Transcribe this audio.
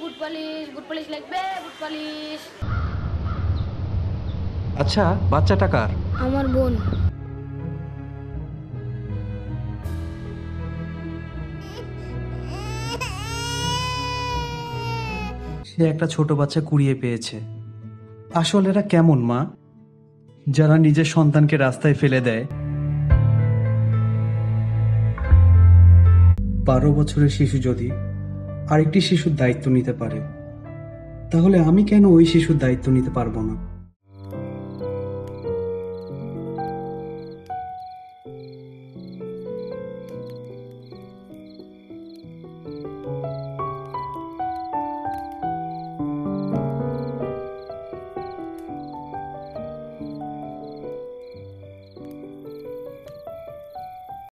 বুট polish লাগবে, বুট polish. আচ্ছা, বাচ্চাটা কার? আমার বোন। সে একটা ছোট বাচ্চা কুড়িয়ে পেয়েছে। আসলে এরা কেমন মা, যারা নিজের সন্তানকে রাস্তায় ফেলে দেয়? 12 বছরের শিশু যদি আরেকটি শিশুর দায়িত্ব নিতে পারে, তাহলে আমি কেন ওই শিশুর দায়িত্ব নিতে পারবো না?